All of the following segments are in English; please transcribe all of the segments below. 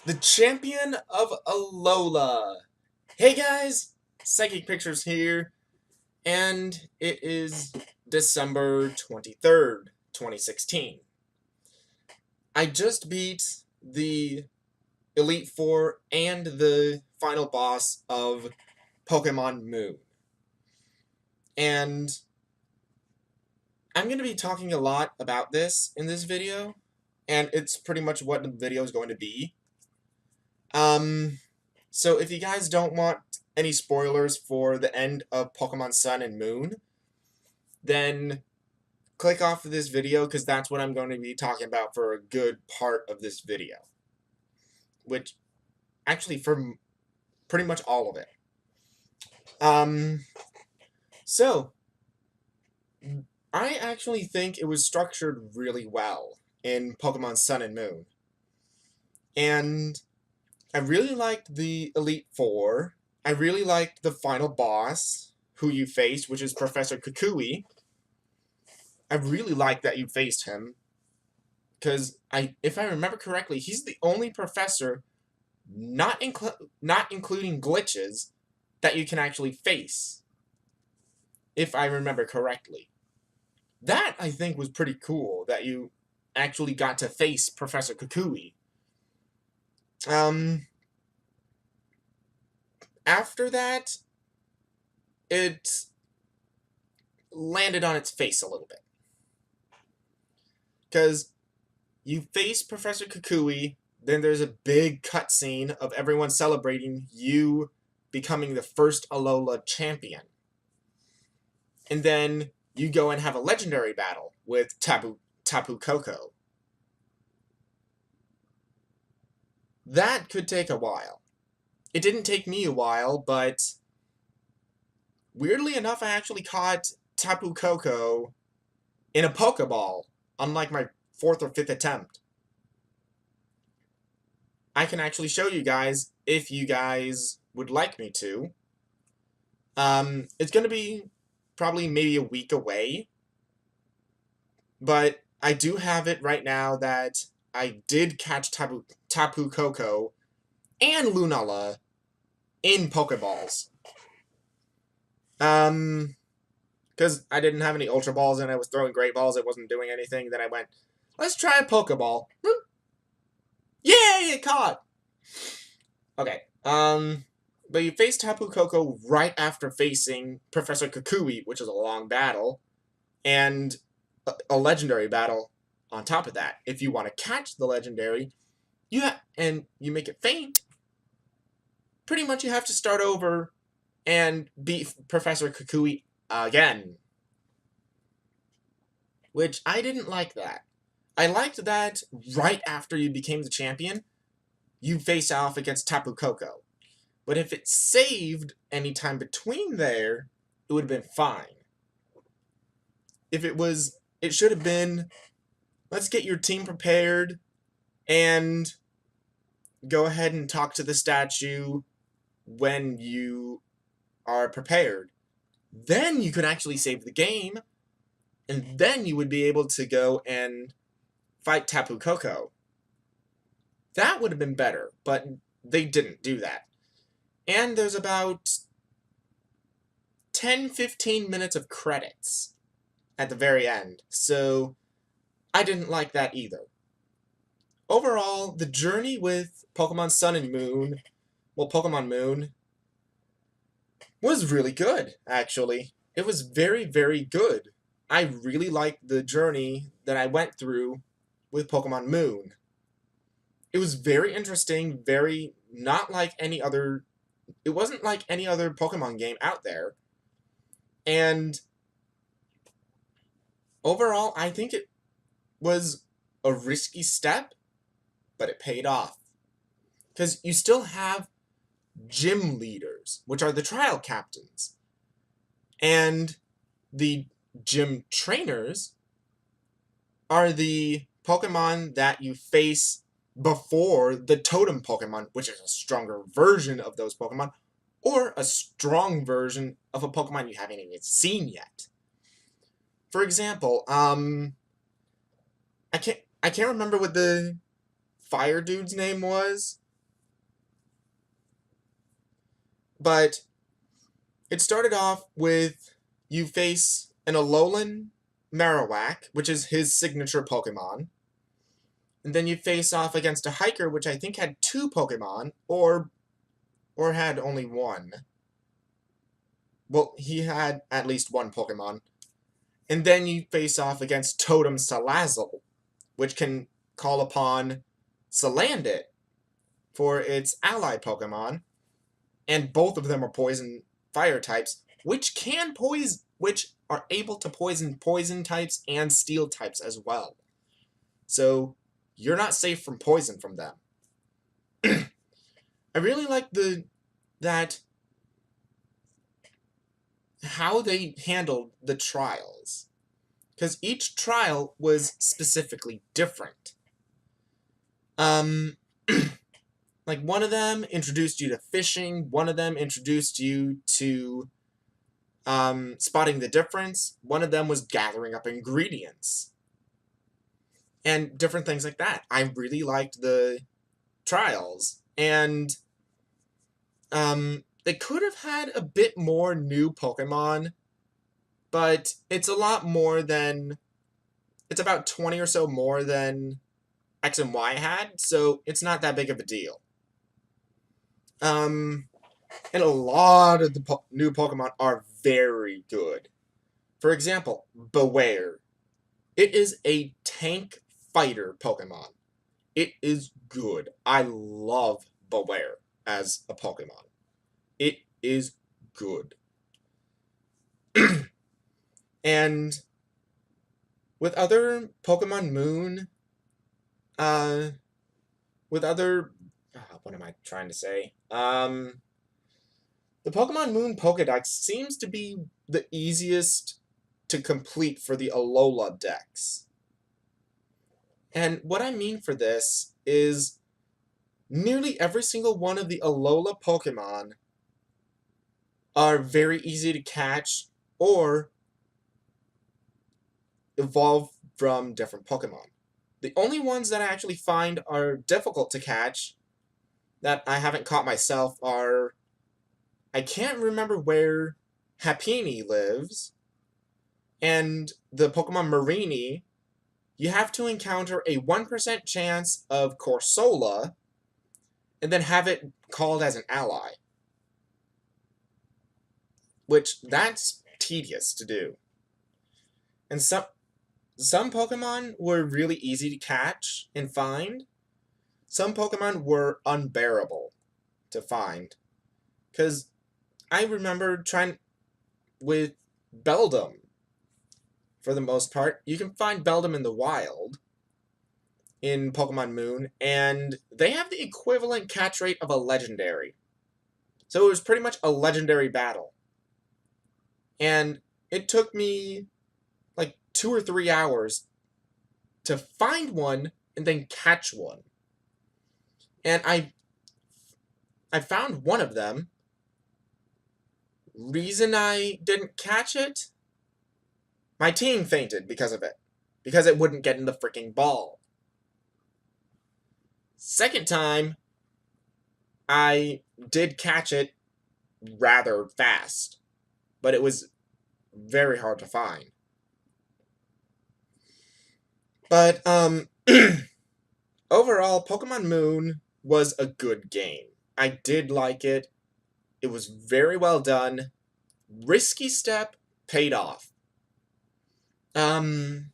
The Champion of Alola. Hey guys, Psychic Pictures here, and it is December 23rd, 2016. I just beat the Elite Four and the final boss of Pokemon Moon. And I'm going to be talking a lot about this in this video, and it's pretty much what the video is going to be. So if you guys don't want any spoilers for the end of Pokemon Sun and Moon, then click off of this video because that's what I'm going to be talking about for a good part of this video. Which, actually, for pretty much all of it. So, I actually think it was structured really well in Pokemon Sun and Moon. And I really liked the Elite Four. I really liked the final boss who you faced, which is Professor Kukui. I really like that you faced him. Because, if I remember correctly, he's the only professor, not including glitches, that you can actually face. If I remember correctly. That, I think, was pretty cool, that you actually got to face Professor Kukui. After that, it landed on its face a little bit. Because you face Professor Kukui, then there's a big cutscene of everyone celebrating you becoming the first Alola champion. And then you go and have a legendary battle with Tapu Koko. That could take a while. It didn't take me a while, but weirdly enough, I actually caught Tapu Koko in a Pokeball, unlike my 4th or 5th attempt. I can actually show you guys if you guys would like me to. It's going to be probably maybe a week away, but I do have it right now that I did catch Tapu Koko and Lunala in Pokeballs. Because I didn't have any Ultra Balls and I was throwing Great Balls, it wasn't doing anything, then I went, let's try a Pokeball. Yay, it caught! Okay, but you face Tapu Koko right after facing Professor Kukui, which is a long battle, and a legendary battle on top of that. If you want to catch the legendary, and you make it faint, pretty much you have to start over and beat Professor Kukui again. Which, I didn't like that. I liked that right after you became the champion, you face off against Tapu Koko. But if it saved any time between there, it would have been fine. If it should have been, let's get your team prepared and go ahead and talk to the statue when you are prepared. Then you could actually save the game, and then you would be able to go and fight Tapu Koko. That would have been better, but they didn't do that. And there's about 10-15 minutes of credits at the very end, so I didn't like that either. Overall, the journey with Pokemon Sun and Moon, well, Pokemon Moon, was really good, actually. It was very, very good. I really liked the journey that I went through with Pokemon Moon. It was very interesting, very not like any other... It wasn't like any other Pokemon game out there. And overall, I think it was a risky step, but it paid off. Because you still have gym leaders, which are the trial captains. And the gym trainers are the Pokemon that you face before the totem Pokemon, which is a stronger version of those Pokemon, or a strong version of a Pokemon you haven't even seen yet. For example, I can't remember what the fire dude's name was, But it started off with you face an Alolan Marowak, which is his signature Pokemon. And then you face off against a Hiker, which I think had 2 Pokemon, or had only 1. Well, he had at least 1 Pokemon. And then you face off against Totem Salazzle, which can call upon Salandit for its ally Pokemon. And both of them are poison fire types, which are able to poison types and steel types as well. So you're not safe from poison from them. I really like how they handled the trials, because each trial was specifically different. Like, one of them introduced you to fishing, one of them introduced you to spotting the difference, one of them was gathering up ingredients, and different things like that. I really liked the trials, and they could have had a bit more new Pokemon, but it's a lot more than... It's about 20 or so more than X and Y had, so it's not that big of a deal. And a lot of the new Pokemon are very good. For example, Beware. It is a tank fighter Pokemon. It is good. I love Beware as a Pokemon. It is good. And with other Pokemon Moon, with other... what am I trying to say? The Pokemon Moon Pokedex seems to be the easiest to complete for the Alola decks. And what I mean for this is nearly every single one of the Alola Pokemon are very easy to catch or evolve from different Pokemon. The only ones that I actually find are difficult to catch that I haven't caught myself are... I can't remember where Happiny lives, and the Pokemon Marini, you have to encounter a 1% chance of Corsola, and then have it called as an ally. Which, that's tedious to do. And some Pokemon were really easy to catch and find. Some Pokemon were unbearable to find. Because I remember trying with Beldum. For the most part, you can find Beldum in the wild in Pokemon Moon, and they have the equivalent catch rate of a legendary. So it was pretty much a legendary battle. And it took me like 2 or 3 hours to find one and then catch one. And I found one of them. Reason I didn't catch it? My team fainted because of it. Because it wouldn't get in the freaking ball. Second time, I did catch it rather fast. But it was very hard to find. But, overall, Pokemon Moon was a good game. I did like it. It was very well done. Risky step, paid off. And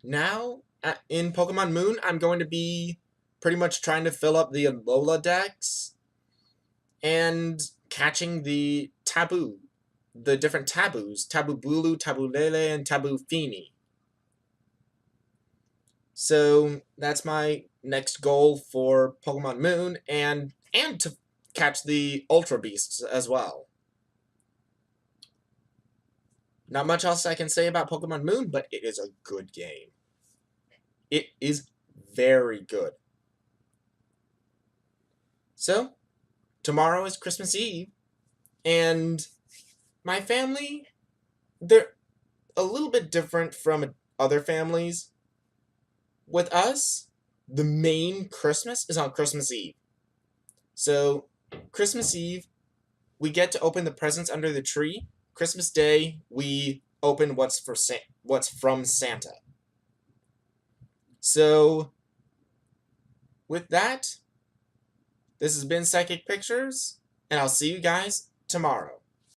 now, in Pokemon Moon, I'm going to be pretty much trying to fill up the Alola decks and catching the taboo. The different taboos. Taboo Bulu, Taboo Lele, and Taboo Fini. So that's my next goal for Pokemon Moon, and to catch the Ultra Beasts as well. Not much else I can say about Pokemon Moon, but it is a good game. It is very good. So, tomorrow is Christmas Eve, and my family, they're a little bit different from other families. With us, the main Christmas is on Christmas Eve. So, Christmas Eve, we get to open the presents under the tree. Christmas Day, we open what's from Santa. So, with that, this has been Psychic Pictures, and I'll see you guys tomorrow.